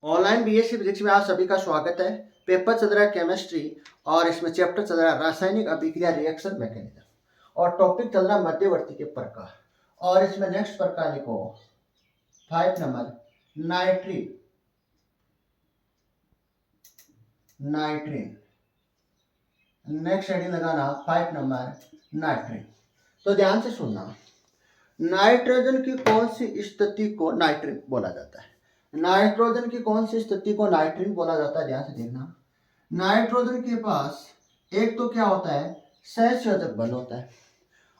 Online BSc physics में आप सभी का स्वागत है। पेपर चल रहा है केमिस्ट्री और इसमें चैप्टर चल रहा है रासायनिक अभिक्रिया रिएक्शन मैकेनिज्म और टॉपिक चल रहा है मध्यवर्ती के प्रकार। और इसमें नेक्स्ट प्रकार लिखो 5 नंबर नाइट्रीन। नेक्स्ट हेडिंग लगाना 5 नंबर नाइट्रीन। तो ध्यान से सुनना, नाइट्रोजन की कौन सी स्थिति को नाइट्रीन बोला जाता है? नाइट्रोजन की कौन सी स्थिति को नाइट्रीन बोला जाता है? ध्यान से देखना, नाइट्रोजन के पास एक तो क्या होता है, सहसंयोजक बंध होता है,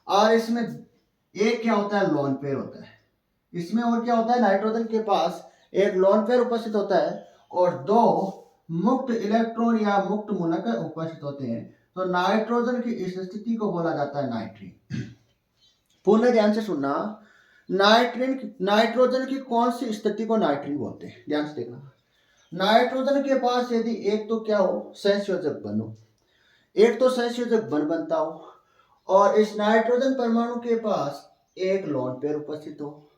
और इसमें एक क्या होता है, लोन पेयर होता है। इसमें और क्या होता है, नाइट्रोजन के पास एक लोन पेयर उपस्थित होता है और दो मुक्त इलेक्ट्रॉन या मुक्त मूलक उपस्थित होते हैं। तो नाइट्रोजन की इस स्थिति को बोला जाता है नाइट्रीन। पुनः ध्यान से सुनना, नाइट्रोजन की कौन सी स्थिति को नाइट्रीन बोलते हैं? ध्यान से देखना, नाइट्रोजन के पास यदि एक तो क्या हो, सहसंयोजक बन हो, एक तो सहसंयोजक बन बनता हो, और इस नाइट्रोजन परमाणु के पास एक लोन पेयर उपस्थित हो,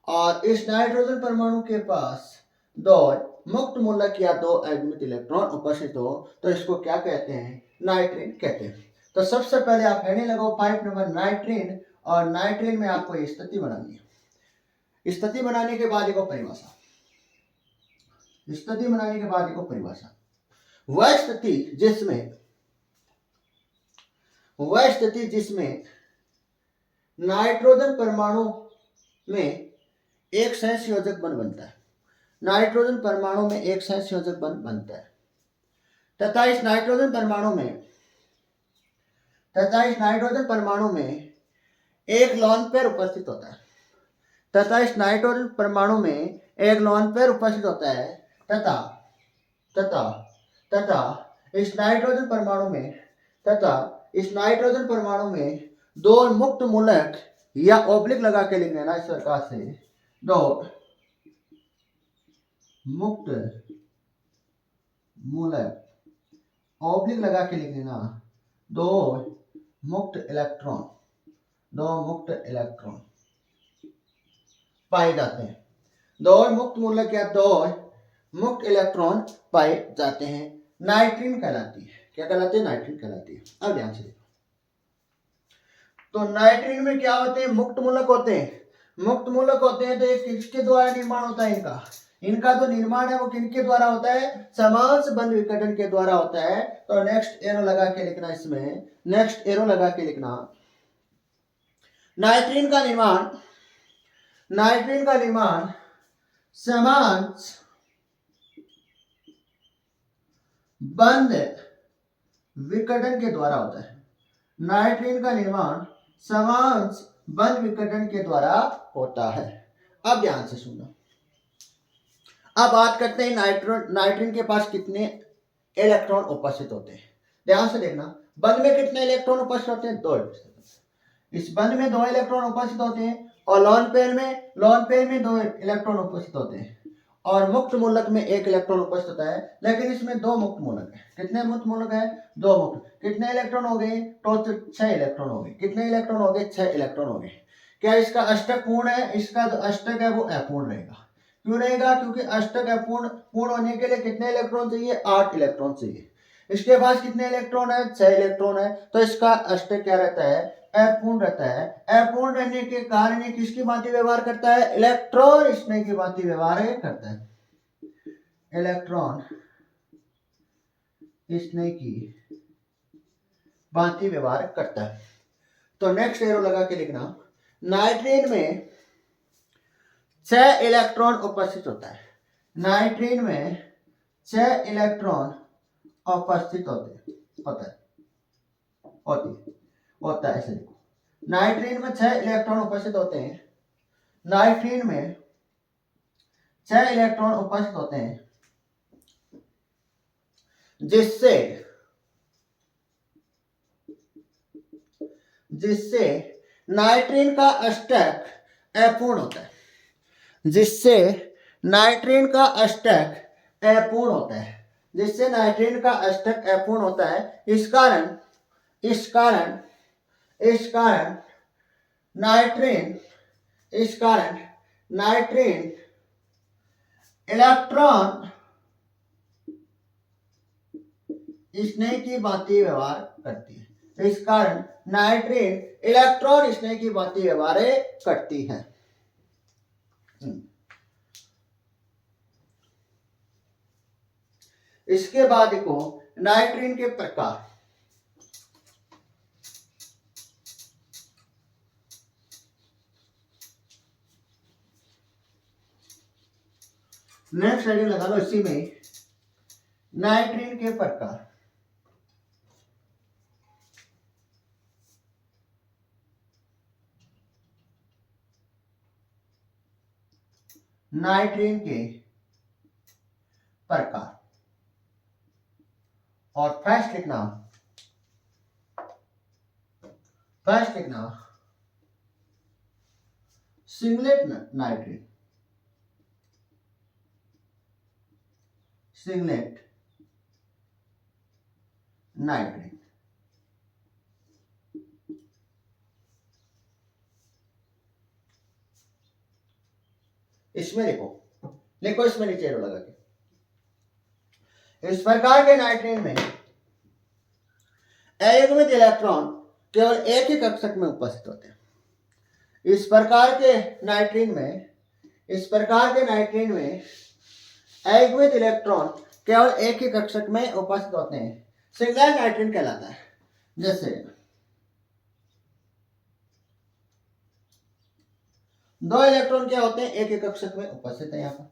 और इस नाइट्रोजन परमाणु के पास दो मुक्त मूलक या दो अयुग्मित इलेक्ट्रॉन उपस्थित हो, तो इसको क्या कहते हैं, नाइट्रीन कहते हैं। तो सबसे पहले आप हेडिंग लगाओ 5 नंबर नाइट्रीन, और नाइट्रीन में आपको स्थिति बनानी है। स्थिति बनाने के बाद देखो परिभाषा, स्थिति बनाने के बाद देखो परिभाषा, वह स्थिति जिसमें नाइट्रोजन परमाणु में एक सहसंयोजक बंध बनता है, नाइट्रोजन परमाणु में एक सहसंयोजक बंध बनता है, तथा इस नाइट्रोजन परमाणु में एक लोन पेयर उपस्थित होता है, तथा इस नाइट्रोजन परमाणु में एक लोन पेयर उपस्थित होता है, तथा इस नाइट्रोजन परमाणु में दो मुक्त मूलक या ऑब्लिक लगा के लिख लेना इस प्रकार से, दो मुक्त मूलक ऑब्लिक लगा के लिख लेना, दो मुक्त इलेक्ट्रॉन पाए जाते हैं, दो मुक्त मूलक या दो मुक्त इलेक्ट्रॉन पाए जाते हैं। नाइट्रीन कहलाती है, क्या कहलाती है, नाइट्रीन कहलाती है। अब ध्यान से देखो, तो नाइट्रीन में क्या होते हैं, मुक्त मूलक होते हैं। मुक्त मूलक होते हैं तो ये किसके द्वारा निर्माण होता है, इनका जो निर्माण है वो किनके द्वारा होता है, समान बंध विघटन के द्वारा होता है। तो नेक्स्ट एरो लगा के लिखना, इसमें नेक्स्ट एरो लगा के लिखना, नाइट्रीन का निर्माण समान बंध विघटन के द्वारा होता है। नाइट्रीन का निर्माण समान बंध विघटन के द्वारा होता है। अब ध्यान से सुनना, अब बात करते हैं नाइट्रीन के पास कितने इलेक्ट्रॉन उपस्थित होते हैं। ध्यान से देखना, बंध में कितने इलेक्ट्रॉन उपस्थित होते हैं, 2 उपस्थित होते हैं। इस बंध में 2 इलेक्ट्रॉन उपस्थित होते हैं, और लोन पेयर में 2 इलेक्ट्रॉन उपस्थित होते हैं, और मुक्त मूलक में 1 इलेक्ट्रॉन उपस्थित होता है। लेकिन इसमें 2 मुक्त मूलक है। कितने मुक्त मूलक है, 2 मुक्त। कितने इलेक्ट्रॉन हो गए, टोटल 6 इलेक्ट्रॉन हो गए। कितने इलेक्ट्रॉन हो गए, 6 इलेक्ट्रॉन हो गए। क्या इसका अष्टक पूर्ण है? इसका जो अष्टक है वो अपूर्ण रहेगा। क्यों रहेगा, क्योंकि अष्टक अपूर्ण पूर्ण होने के लिए कितने इलेक्ट्रॉन चाहिए, 8 इलेक्ट्रॉन चाहिए। इसके पास कितने इलेक्ट्रॉन है, 6 इलेक्ट्रॉन है, तो इसका अष्टक क्या रहता है, अपूर्ण रहता है। अपूर्ण रहने के कारण ये किसकी भांति व्यवहार करता है, इलेक्ट्रॉन स्नेह की भांति व्यवहार करता है, इलेक्ट्रॉन स्नेह की भांति व्यवहार करता है। तो नेक्स्ट एरो लगा के लिखना, नाइट्रीन में 6 इलेक्ट्रॉन उपस्थित होता है। नाइट्रीन में 6 इलेक्ट्रॉन उपस्थित होता है ऐसे लिखो, नाइट्रीन में 6 इलेक्ट्रॉन उपस्थित होते हैं। नाइट्रीन में 6 इलेक्ट्रॉन उपस्थित होते हैं, जिससे नाइट्रीन का अष्टक अपूर्ण होता है, जिससे नाइट्रीन का अष्टक अपूर्ण होता है। इस कारण नाइट्रीन इलेक्ट्रॉन स्नेह की भांति व्यवहार करती है। इस कारण नाइट्रीन इलेक्ट्रॉन स्नेह की भांति व्यवहार करती है। इसके बाद देखो नाइट्रीन के प्रकार। नेक्स्ट हेडिंग लगा लो इसी में, नाइट्रीन के प्रकार। नाइट्रीन के प्रकार। और फर्स्ट लिखना सिंगलेट नाइट्रीन। सिंगलेट नाइट्रीन। इसमें लिखो इसमें नीचे एरो लगा के। इस प्रकार के नाइट्रीन में अयुग्मित इलेक्ट्रॉन केवल एक ही कक्षक में उपस्थित होते हैं। इस प्रकार के नाइट्रीन में अयुग्मित इलेक्ट्रॉन केवल एक ही कक्षक में उपस्थित होते हैं। सिंगलेट नाइट्रीन कहलाता है। जैसे दो इलेक्ट्रॉन क्या होते हैं, एक ही कक्षक में उपस्थित है यहाँ पर।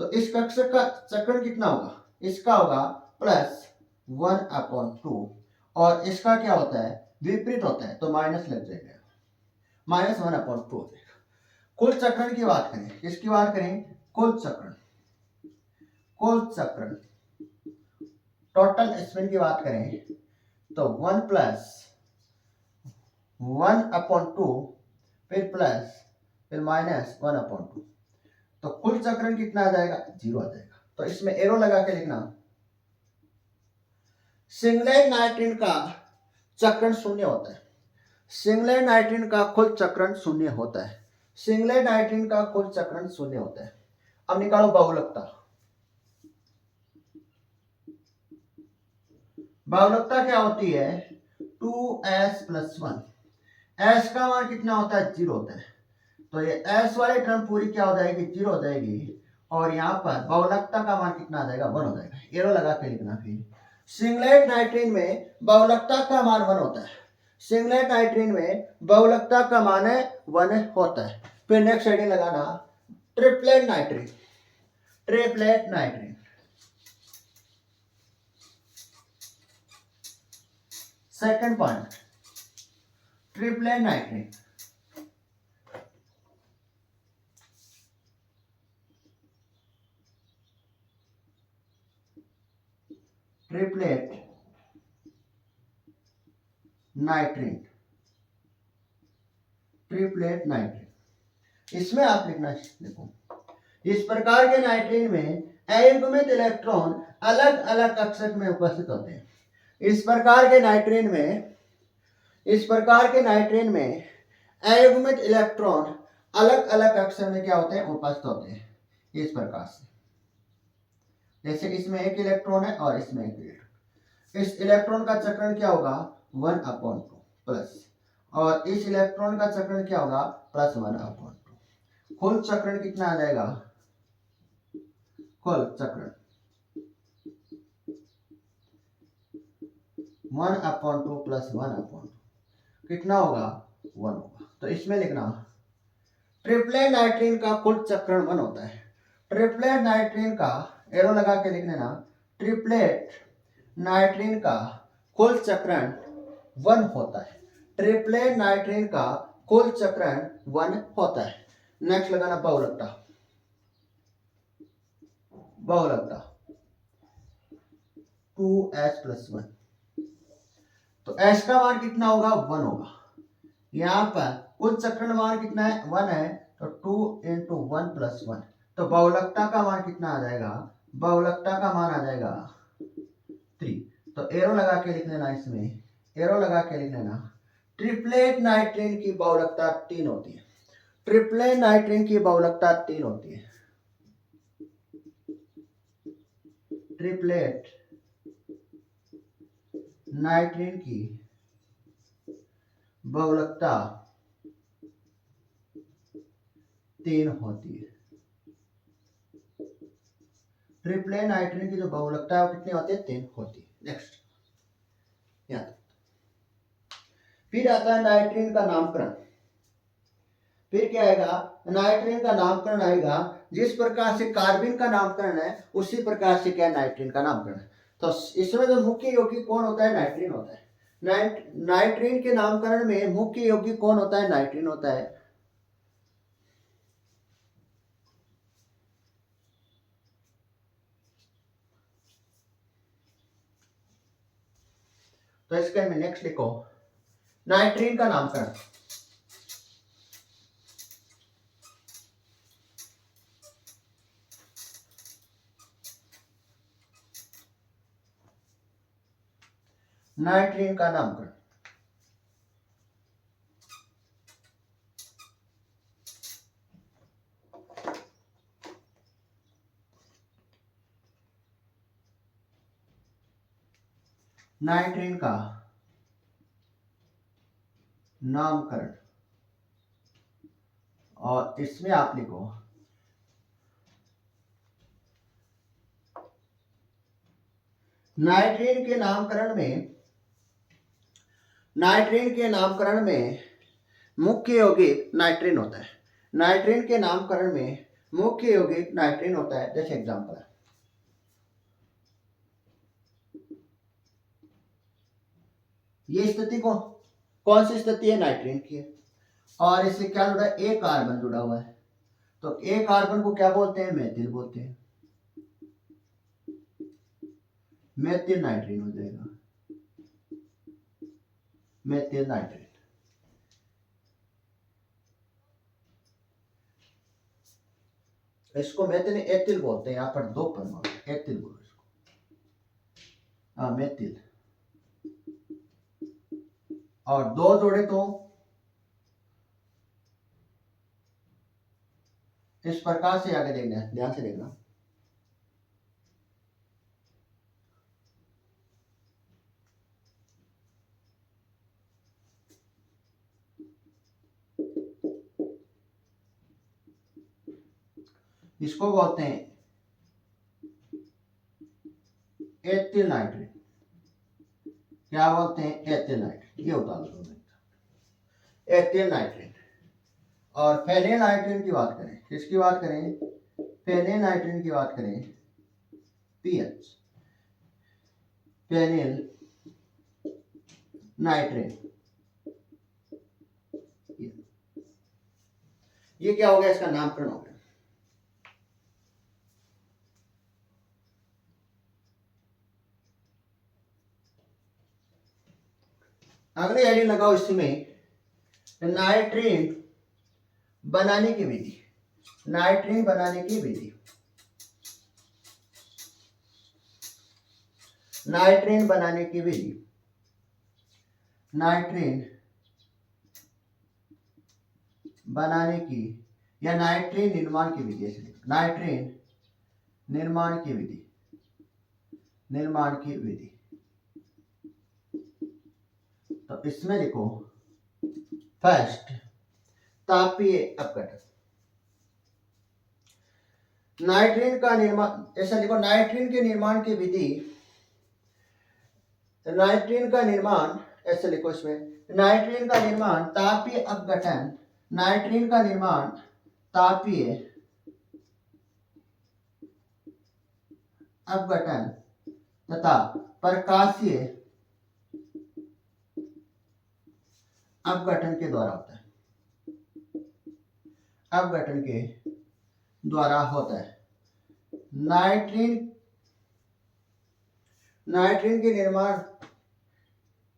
तो इस कक्षक का चक्रण कितना होगा, इसका होगा +1/2 और इसका क्या होता है, विपरीत होता है, तो माइनस लग जाएगा, -1/2 हो जाएगा। कुल चक्रण की बात करें, किसकी बात करें, कुल चक्रण टोटल स्पिन की बात करें तो 1 + 1/2 फिर -1/2, तो कुल चक्रण कितना आ जाएगा, 0 आ जाएगा। तो इसमें एरो लगा के लिखना, सिंगलेट नाइट्रीन का चक्रण 0 होता है। सिंगलेट नाइट्रीन का कुल चक्रण 0 होता है। सिंगलेट नाइट्रीन का कुल चक्रण 0 होता है। अब निकालो बहुलकता। बहुलकता क्या होती है, 2s+1। s का मान कितना होता है, 0 होता है। तो ये s वाली टर्म पूरी क्या हो जाएगी, 0 हो जाएगी। और यहाँ पर बहुलकता का मान कितना आ जाएगा, 1 हो जाएगा। एरो लगा के लिखना। फिर सिंगलेट नाइट्रीन में बहुलकता का मान 1 होता है। सिंगलेट नाइट्रीन में बहुलकता का मान 1 होता है। फिर नेक्स्ट हेडिंग लगाना, triplet नाइट्रीन। Second point, triplet नाइट्रीन। Triplet नाइट्रीन। इसमें आप लिखना, देखो इस प्रकार के नाइट्रीन में अयुग्मित इलेक्ट्रॉन अलग अलग कक्षक में उपस्थित होते हैं। इस प्रकार के नाइट्रीन में अयुग्मित इलेक्ट्रॉन अलग अलग कक्षक में क्या होते हैं, उपस्थित होते हैं। इस प्रकार से, जैसे इसमें एक इलेक्ट्रॉन है और इसमें एक इलेक्ट्रॉन। इस इलेक्ट्रॉन का चक्रण क्या होगा, 1/2 प्लस, और इस इलेक्ट्रॉन का चक्रण क्या होगा, +1/2। कुल चक्रण कितना आ जाएगा, कुल चक्रण 1/2 + 1/2 कितना होगा, 1 होगा। तो इसमें लिखना, ट्रिपलेट नाइट्रीन का कुल चक्रण 1 होता है। ट्रिपलेट नाइट्रीन का एरो लगा के लिख लेना, ट्रिपलेट नाइट्रीन का कुल चक्रण 1 होता है। ट्रिपलेट नाइट्रीन का कुल चक्रण 1 होता है। नेक्स्ट लगाना बहुलकता। 2s+1। तो s का मान कितना होगा, 1 होगा। यहाँ पर कुल चक्रण मान कितना है, 1 है, तो 2 × 1 + 1। तो बहुलकता का मान कितना आ जाएगा, बहुलकता का मान आ जाएगा 3। तो एरो लगा के लिख लेना, इसमें एरो लगा के लिख लेना, ट्रिपलेट नाइट्रीन की बहुलकता 3 होती है। ट्रिपलेट नाइट्रीन की बहुलकता 3 होती है। ट्रिपलेट नाइट्रीन की बहुलकता 3 होती है। ट्रिप्लेन नाइट्रीन की जो बहुलकता है वो कितनी होती है? 3 होती है। नेक्स्ट याद। फिर आता है नाइट्रीन का नामकरण। फिर क्या आएगा? नाइट्रीन का नामकरण आएगा। जिस प्रकार से कार्बन का नामकरण है उसी प्रकार से क्या नाइट्रीन का नामकरण है। तो इसमें जो मुख्य यौगिक कौन होता है? नाइट्रीन होता है। नाइट्रीन के नामकरण में मुख्य यौगिक कौन होता है? नाइट्रीन होता है। तो इसके में नेक्स्ट लिखो नाइट्रीन का नामकरण। नाइट्रीन का नामकरण। नाइट्रीन का नामकरण और इसमें आप लिखो नाइट्रीन के नामकरण में मुख्य यौगिक नाइट्रीन होता है। नाइट्रीन के नामकरण में मुख्य यौगिक नाइट्रीन होता है। जैसे एग्जांपल है, ये स्थिति कौन सी स्थिति है? नाइट्रीन की है। और इससे क्या जुड़ा है? एक कार्बन जुड़ा हुआ है। तो एक कार्बन को क्या बोलते हैं? मेथिल बोलते हैं। मेथिल नाइट्रीन हो जाएगा, मेथिल नाइट्रीन। इसको मेथिल एथिल बोलते हैं। यहाँ पर 2 परमाणु एथिल बोलो इसको। हाँ, मेथिल। और 2 जोड़े तो इस प्रकार से आगे देखना है, ध्यान से देखना। इसको बोलते हैं एथिल नाइट्रेट। क्या बोलते हैं? Ethyl nitrate. ये उतार दो एथिल नाइट्रेट। और फेनिल नाइट्रेट की बात करें, किसकी बात करें? फेनिल नाइट्रेट की बात करें, पीएच, फेनिल नाइट्रेट। ये क्या हो गया? इसका नामकरण हो गया। अगली हेडिंग लगाओ इसमें नाइट्रीन बनाने की विधि। नाइट्रीन बनाने की विधि। नाइट्रीन बनाने की विधि। नाइट्रीन बनाने की या नाइट्रीन निर्माण की विधि। नाइट्रीन निर्माण की विधि। निर्माण की विधि। तो इसमें लिखो फर्स्ट तापीय अपघटन। नाइट्रीन का निर्माण, ऐसा लिखो नाइट्रीन के निर्माण की विधि। नाइट्रीन का निर्माण ऐसे लिखो इसमें नाइट्रीन का निर्माण तापीय अपघटन। नाइट्रीन का निर्माण तापीय अपघटन तथा प्रकाशीय अपघटन के द्वारा होता है। अपघटन के द्वारा होता है। नाइट्रीन के निर्माण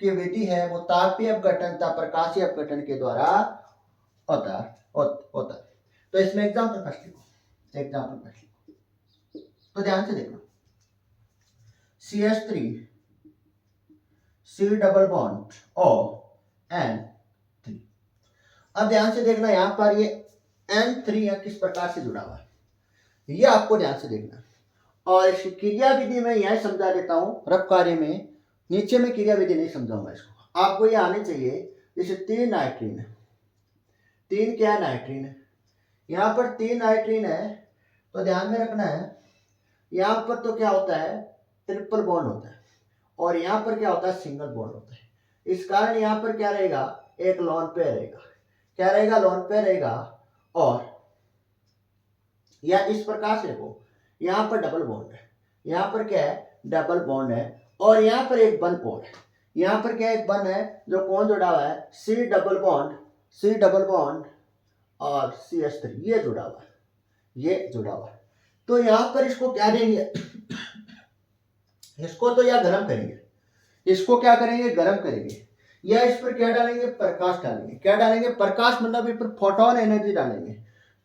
की विधि है वो तापीय अपघटन तथा प्रकाशीय अपघटन के द्वारा होता है। तो इसमें एग्जाम्पल फर्स्ट लिखो। एग्जाम्पल फर्स्ट लिखो तो ध्यान से देखना। CH3 C double bond O N3। अब ध्यान से देखना, यहां पर ये N3 किस प्रकार से जुड़ा हुआ है, ये आपको ध्यान से देखना। और इस क्रिया विधि में यह समझा देता हूं रफ कार्य में। नीचे में क्रियाविधि नहीं समझाऊंगा इसको, आपको ये आने चाहिए। जैसे 3 नाइट्रीन है, 3 क्या नाइट्रीन है, यहाँ पर 3 नाइट्रीन है, तो ध्यान में रखना है यहाँ पर तो क्या होता है, ट्रिपल बॉन्ड होता है, और यहाँ पर क्या होता है, सिंगल बॉन्ड होता है। इस कारण यहाँ पर क्या रहेगा, एक लोन पेयर रहेगा। क्या रहेगा, लोन पेयर रहेगा। और या इस प्रकार से देखो, यहाँ पर डबल बॉन्ड है, यहाँ पर क्या है, डबल बॉन्ड है, और यहाँ पर एक बंद और है। यहाँ पर क्या एक बंद है, जो कौन जुड़ा हुआ है, सी डबल बॉन्ड और CH3, ये जुड़ा हुआ है, ये जुड़ा हुआ है। तो यहाँ पर इसको क्या देंगे, इसको तो या गर्म करेंगे, इसको क्या करेंगे, गर्म करेंगे, या इस पर क्या डालेंगे, प्रकाश डालेंगे। क्या डालेंगे, प्रकाश, मतलब इस पर फोटोन एनर्जी डालेंगे।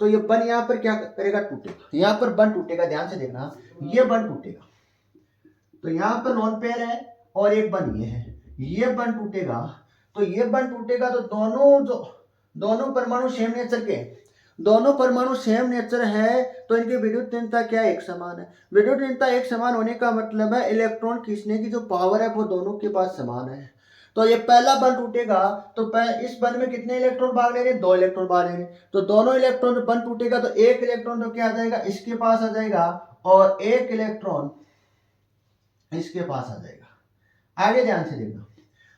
तो ये बन यहाँ पर क्या करेगा, टूटेगा, यहाँ पर बन टूटेगा, ध्यान से देखना, ये बन टूटेगा। तो यहाँ पर लोन पेयर है और एक बन ये है, ये बन टूटेगा। तो ये बन टूटेगा तो दोनों परमाणु सेम नेचर के, दोनों परमाणु सेम नेचर है, तो इनकी विद्युत तीव्रता क्या है, एक समान है। विद्युत तीव्रता एक समान होने का मतलब है इलेक्ट्रॉन खींचने की जो पावर है वो दोनों के पास समान है। तो ये पहला बंध टूटेगा तो इस बंध में कितने इलेक्ट्रॉन भाग ले रहे हैं, 2 इलेक्ट्रॉन भाग ले रहे हैं। तो दोनों इलेक्ट्रॉन जब बंध टूटेगा तो एक इलेक्ट्रॉन तो क्या आ जाएगा, इसके पास आ जाएगा, और एक इलेक्ट्रॉन इसके पास आ जाएगा। आगे ध्यान से देखना,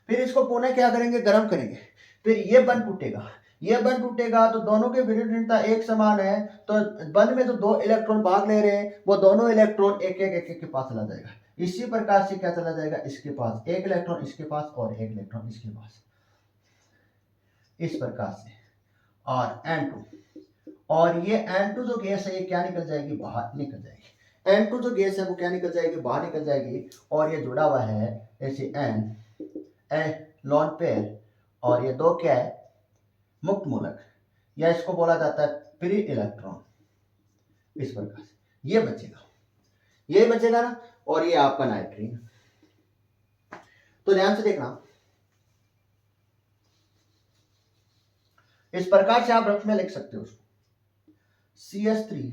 फिर इसको पुनः क्या करेंगे, गर्म करेंगे। फिर ये बंध टूटेगा, ये बंध टूटेगा तो दोनों की विद्युत तीव्रता एक समान है। तो बंध में तो 2 इलेक्ट्रॉन भाग ले रहे हैं, वो दोनों इलेक्ट्रॉन एक एक के पास चला जाएगा। इसी प्रकार से क्या चला जाएगा, इसके पास एक इलेक्ट्रॉन, इसके पास और एक इलेक्ट्रॉन इसके पास, इस प्रकार से। और N2, और ये N2 जो गैस है ये क्या निकल जाएगी, बाहर निकल जाएगी। N2 जो गैस है वो क्या निकल जाएगी, बाहर निकल जाएगी। और ये जुड़ा हुआ है ऐसे लोन पेयर, और ये 2 क्या है, मुक्त मूलक, या इसको बोला जाता है फ्री इलेक्ट्रॉन। इस प्रकार से ये बचेगा, ये बचेगा ना, और ये आपका नाइट्रीन। तो ध्यान से देखना, इस प्रकार से आप रफ में लिख सकते हो उसको, CH3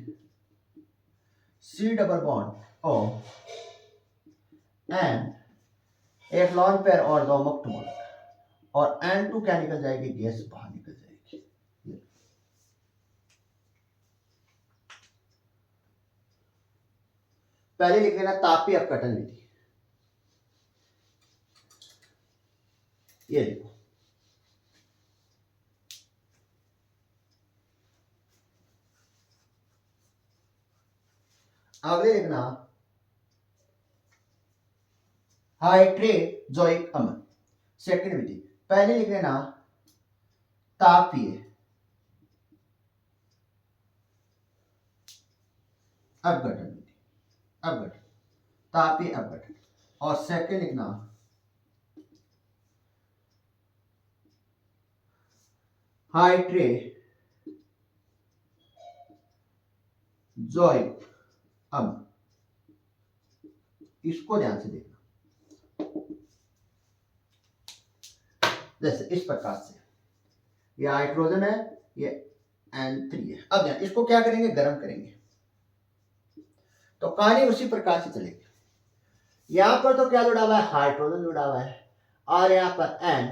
C डबल बॉन्ड और एन, एक लॉन पेयर और 2 मुक्त मूलक, और N2 क्या निकल जाएगी, गैस बाहर निकल जाएगी। पहले लिख लेना तापीय अपघटन विधि, ये देखो, अगले लिखना हाइड्रोजोइक अम्ल, सेकंड विधि। पहले लिख लेना तापीय अपघटन विधि, अपघटन, तापीय अपघटन, और सेकंड लिखना हाइड्रोजोइक अम्ल। इसको ध्यान से देखना, जैसे इस प्रकार से, ये हाइड्रोजन है, ये N3 है। अब ध्यान, इसको क्या करेंगे, गर्म करेंगे, तो कहानी उसी प्रकार से चलेगी। यहां पर तो क्या जुड़ा हुआ है, हाइड्रोजन जुड़ा हुआ है, और यहाँ पर N,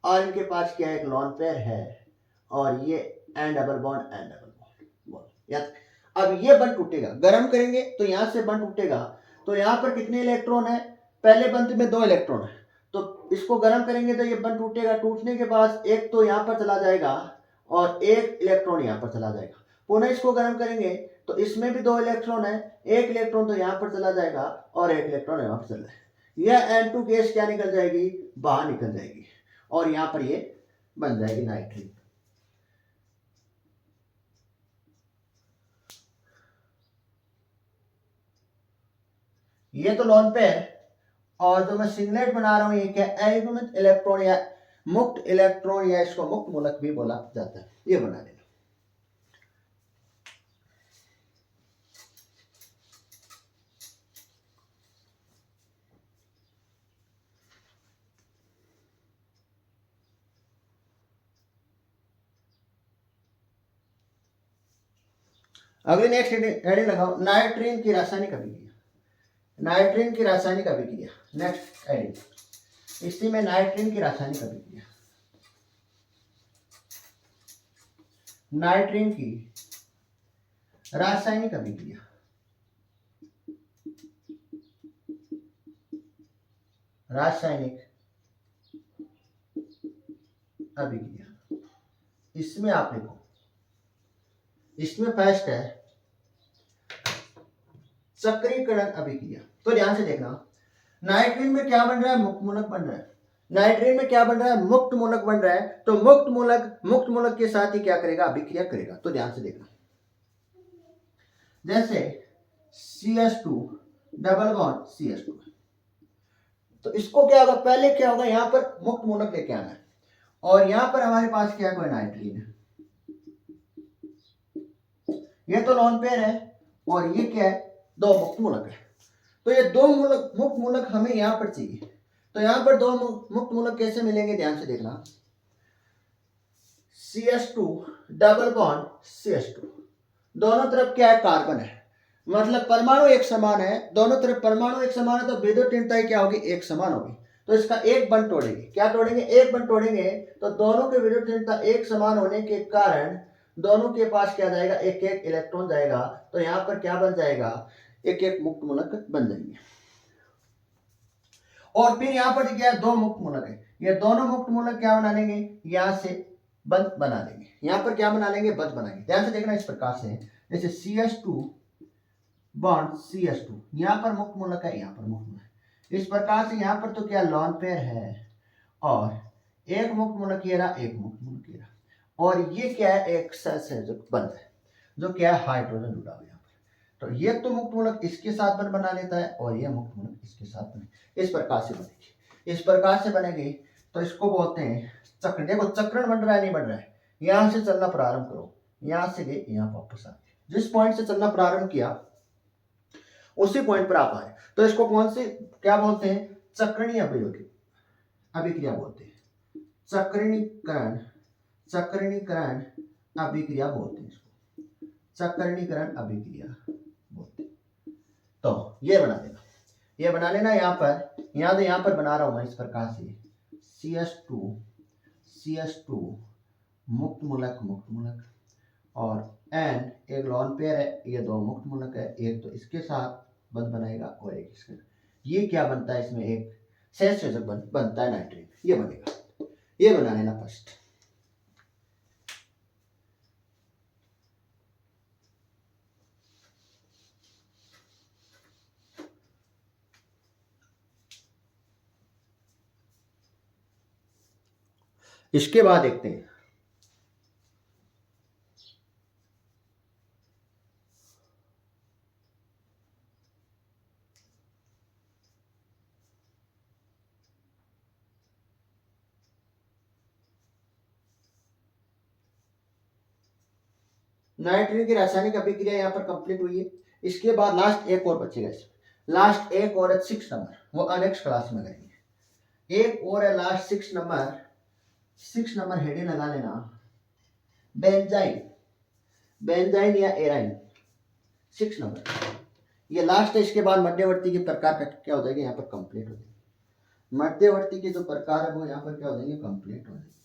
और इनके पास क्या है, एक लॉन पेयर है, और ये N double bond, N double bond. अब ये बंध टूटेगा, गर्म करेंगे तो यहां से बंध टूटेगा। तो यहाँ पर कितने इलेक्ट्रॉन है, पहले बंध में 2 इलेक्ट्रॉन है, तो इसको गर्म करेंगे तो ये बंध टूटेगा। टूटने के बाद एक तो यहाँ पर चला जाएगा और एक इलेक्ट्रॉन यहाँ पर चला जाएगा। पुनः इसको गर्म करेंगे तो इसमें भी 2 इलेक्ट्रॉन है, एक इलेक्ट्रॉन तो यहाँ पर चला जाएगा और एक इलेक्ट्रॉन यहाँ पर चला जाएगा। यह N2 गैस क्या निकल जाएगी, बाहर निकल जाएगी, और यहाँ पर ये बन जाएगी नाइट्रीन। ये तो लोन पेयर, और जो मैं सिंगलेट बना रहा हूं ये क्या, अयुग्मित इलेक्ट्रॉन या मुक्त इलेक्ट्रॉन, या इसको मुक्त मूलक भी बोला जाता है। ये बना देना। अगली नेक्स्ट हेडिंग लगाओ, नाइट्रीन की रासायनिक अभिक्रिया। नाइट्रीन की रासायनिक अभिक्रिया। नेक्स्ट एडिंग, इसी में नाइट्रीन की रासायनिक अभिक्रिया, नाइट्रीन की रासायनिक अभिक्रिया, रासायनिक अभिक्रिया। इसमें आप देखो, इसमें फर्स्ट है चक्रीकरण अभिक्रिया। तो ध्यान से देखना, नाइट्रीन में क्या बन रहा है, मुक्त मूलक बन रहा है। नाइट्रीन में क्या बन रहा है, मुक्त मूलक बन रहा है। तो मुक्त मूलक के साथ ही क्या करेगा, अभिक्रिया करेगा। तो ध्यान से देखना, जैसे CH2 डबल बॉन्ड CH2, तो इसको क्या होगा, पहले क्या होगा, यहां पर मुक्त मूलक लेके आना है और यहां पर हमारे पास क्या कोई नाइट्रीन है, ये तो लोन पेयर है और ये क्या है, दो मुक्त मूलक है। तो ये दो मुक्त मूलक हमें यहां पर चाहिए। तो यहां पर दो मुक्त मूलक कैसे मिलेंगे, ध्यान से देखना, CH2 डबल बॉन्ड CH2, दोनों तरफ क्या है, कार्बन है, मतलब परमाणु एक समान है, दोनों तरफ परमाणु एक समान है, तो विद्युत क्या होगी, एक समान होगी। तो इसका एक बंध तोड़ेंगे, क्या तोड़ेंगे, एक बंध तोड़ेंगे। तो दोनों के विद्युत एक समान होने के कारण दोनों के पास क्या जाएगा, एक एक इलेक्ट्रॉन जाएगा। तो यहां पर क्या बन जाएगा, एक एक मुक्त मूलक बन जाएंगे। और फिर यहां पर क्या है, दो मुक्त मूलक है, ये दोनों मुक्त मूलक क्या बना लेंगे, यहां से बंध बना लेंगे, यहां पर क्या बना लेंगे, बंध बनाएंगे। ध्यान से देखना, इस प्रकार से जैसे CH2 बॉन्ड CH2, यहां पर मुक्त मूलक है, यहां पर मुक्त मूलक है। इस प्रकार से यहां पर तो क्या लॉन पेयर है और एक मुक्त मूलक ये रहा, एक मुक्त मूलक ये रहा, और ये क्या है, एक सहसंयोजक बंध है जो क्या है, हाइड्रोजन जुड़ा हुआ है। तो ये तो मुक्त मूलक इसके साथ बंध बना लेता है और ये मुक्त मूलक इसके साथ बने, इस प्रकार से बनेगी। इस प्रकार से बनेगी तो इसको बोलते हैं चक्र। देखो चक्रण बन रहा है, नहीं बन रहा है, यहां से चलना प्रारंभ करो, यहां से गए, यहां वापस आ गए, जिस पॉइंट से चलना प्रारंभ किया उसी पॉइंट पर आप आए। तो इसको कौन से क्या बोलते हैं, चक्रणीय अभिक्रिया बोलते हैं, चक्रणीकरण अभिक्रिया बोलते हैं इसको, चक्रणीकरण अभिक्रिया बोलते हैं। तो ये बना लेना, ये बना लेना, यहाँ पर बना रहा हूं मैं इस प्रकार से, CH2 मुक्त मूलक और N एक लॉन पेयर है, ये दो मुक्त मूलक है, एक तो इसके साथ बंध बनाएगा और एक इसके, ये क्या बनता है, इसमें एक सहसंयोजक बनता है नाइट्रीन, ये बनेगा। ये बना लेना फर्स्ट। इसके बाद देखते हैं नाइट्रोजन की रासायनिक अभिक्रिया यहाँ पर कंप्लीट हुई है। इसके बाद लास्ट एक और बचेगा, इसमें लास्ट एक और है 6 नंबर, वो नेक्स्ट क्लास में करेंगे। एक और है लास्ट 6 नंबर हेडिंग लगा लेना, बेंजाइन या एराइन, 6 नंबर ये लास्ट है। इसके बाद मध्यवर्ती के प्रकार क्या हो जाएगा, यहाँ पर कंप्लीट हो जाएगी। मध्यवर्ती के जो प्रकार है वो यहाँ पर क्या हो जाएंगे, कंप्लीट हो जाएंगे।